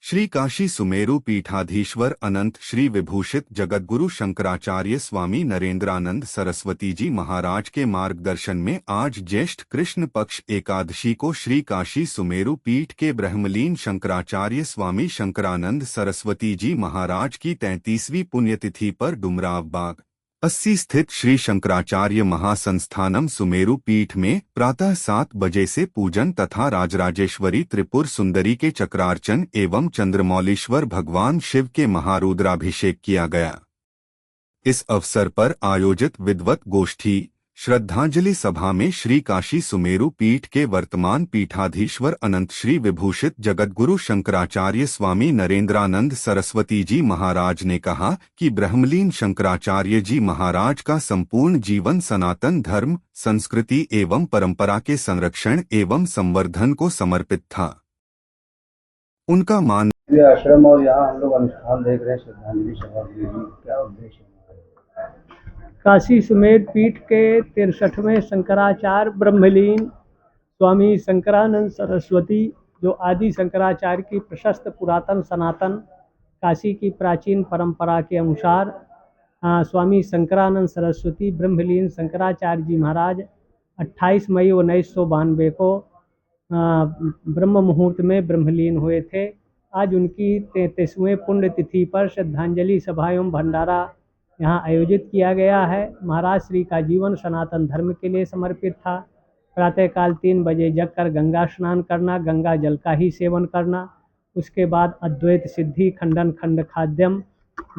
श्री काशी सुमेरु पीठाधीश्वर अनंत श्री विभूषित जगद्गुरु शंकराचार्य स्वामी नरेंद्रानंद सरस्वती जी महाराज के मार्गदर्शन में आज ज्येष्ठ कृष्ण पक्ष एकादशी को श्री काशी सुमेरु पीठ के ब्रह्मलीन शंकराचार्य स्वामी शंकरानंद सरस्वती जी महाराज की 33वीं पुण्यतिथि पर डुमराव बाग 80 स्थित श्री शंकराचार्य महासंस्थानम सुमेरु पीठ में प्रातः 7 बजे से पूजन तथा राजराजेश्वरी त्रिपुर सुंदरी के चक्रार्चन एवं चंद्रमौलीश्वर भगवान शिव के महारुद्राभिषेक किया गया। इस अवसर पर आयोजित विद्वत गोष्ठी श्रद्धांजलि सभा में श्री काशी सुमेरु पीठ के वर्तमान पीठाधीश्वर अनंत श्री विभूषित जगद्गुरु शंकराचार्य स्वामी नरेंद्रानंद सरस्वती जी महाराज ने कहा कि ब्रह्मलीन शंकराचार्य जी महाराज का संपूर्ण जीवन सनातन धर्म, संस्कृति एवं परंपरा के संरक्षण एवं संवर्धन को समर्पित था। उनका मानव आश्रम और यहाँ हम लोग अनुष्ठान देख रहे हैं श्रद्धांजलि सभा की, क्या उद्देश्य है? काशी सुमेर पीठ के 63वें शंकराचार्य ब्रह्मलीन स्वामी शंकरानंद सरस्वती, जो आदि शंकराचार्य की प्रशस्त पुरातन सनातन काशी की प्राचीन परंपरा के अनुसार स्वामी शंकरानंद सरस्वती ब्रह्मलीन शंकराचार्य जी महाराज 28 मई 1992 को ब्रह्म मुहूर्त में ब्रह्मलीन हुए थे। आज उनकी 33वें पुण्यतिथि पर श्रद्धांजलि सभा एवं भंडारा यहाँ आयोजित किया गया है। महाराज श्री का जीवन सनातन धर्म के लिए समर्पित था। प्रातःकाल 3 बजे जगकर गंगा स्नान करना, गंगा जल का ही सेवन करना, उसके बाद अद्वैत सिद्धि खंडन खंड खाद्यम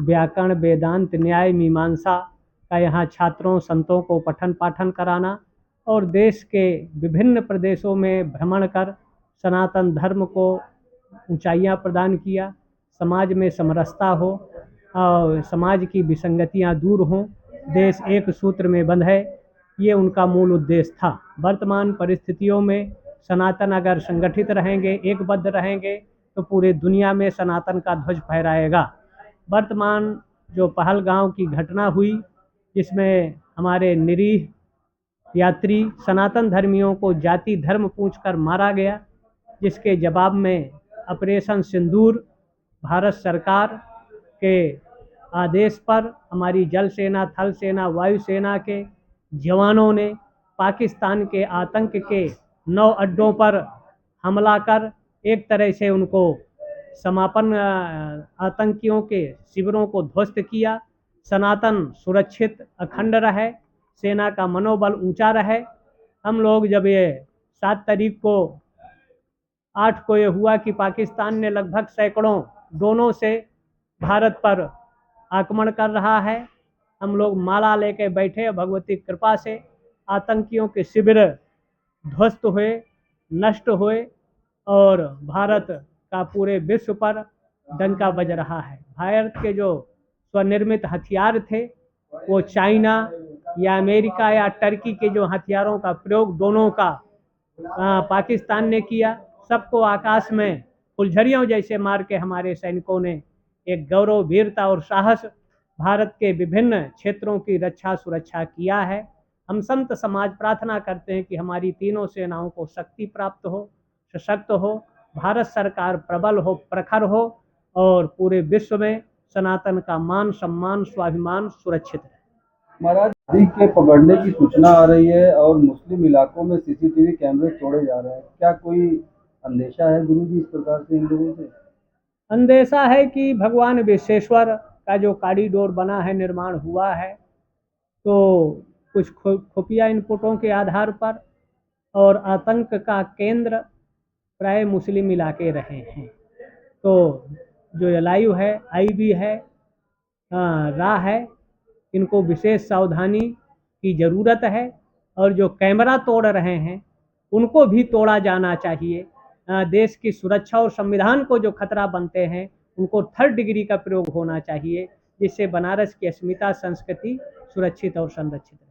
व्याकरण वेदांत न्याय मीमांसा का यहाँ छात्रों संतों को पठन पाठन कराना और देश के विभिन्न प्रदेशों में भ्रमण कर सनातन धर्म को ऊंचाइयां प्रदान किया, समाज में समरसता हो और समाज की विसंगतियां दूर हों, देश एक सूत्र में बंध है, ये उनका मूल उद्देश्य था। वर्तमान परिस्थितियों में सनातन अगर संगठित रहेंगे, एकबद्ध रहेंगे तो पूरे दुनिया में सनातन का ध्वज फहराएगा। वर्तमान जो पहलगांव की घटना हुई, जिसमें हमारे निरीह यात्री सनातन धर्मियों को जाति धर्म पूछकर मारा गया, जिसके जवाब में ऑपरेशन सिंदूर भारत सरकार के आदेश पर हमारी जल सेना, थल सेना, वायु सेना के जवानों ने पाकिस्तान के आतंक के 9 अड्डों पर हमला कर एक तरह से उनको समापन आतंकियों के शिविरों को ध्वस्त किया। सनातन सुरक्षित अखंड रहे, सेना का मनोबल ऊंचा रहे। हम लोग जब ये 7 तारीख को 8 को ये हुआ कि पाकिस्तान ने लगभग सैकड़ों ड्रोनों से भारत पर आक्रमण कर रहा है, हम लोग माला लेके बैठे। भगवती कृपा से आतंकियों के शिविर ध्वस्त हुए, नष्ट हुए और भारत का पूरे विश्व पर डंका बज रहा है। भारत के जो स्वनिर्मित हथियार थे वो चाइना या अमेरिका या टर्की के जो हथियारों का प्रयोग दोनों का पाकिस्तान ने किया, सबको आकाश में फुलझड़ियों जैसे मार के हमारे सैनिकों ने एक गौरव, वीरता और साहस भारत के विभिन्न क्षेत्रों की रक्षा सुरक्षा किया है। हम संत समाज प्रार्थना करते हैं कि हमारी तीनों सेनाओं को शक्ति प्राप्त हो, सशक्त हो, भारत सरकार प्रबल हो, प्रखर हो और पूरे विश्व में सनातन का मान सम्मान स्वाभिमान सुरक्षित है। महाराज के पकड़ने की सूचना आ रही है और मुस्लिम इलाकों में सीसीटीवी कैमरे तोड़े जा रहे हैं, क्या कोई अंदेशा है गुरु जी इस प्रकार से इन लोगों से? अंदेशा है कि भगवान विश्वेश्वर का जो कॉरिडोर बना है, निर्माण हुआ है, तो कुछ खुफिया इनपुटों के आधार पर और आतंक का केंद्र प्राय मुस्लिम इलाके रहे हैं। तो जो एलआईयू है, आईबी है, राह है, इनको विशेष सावधानी की ज़रूरत है और जो कैमरा तोड़ रहे हैं उनको भी तोड़ा जाना चाहिए। देश की सुरक्षा और संविधान को जो खतरा बनते हैं उनको 3rd डिग्री का प्रयोग होना चाहिए, जिससे बनारस की अस्मिता संस्कृति सुरक्षित और संरक्षित है।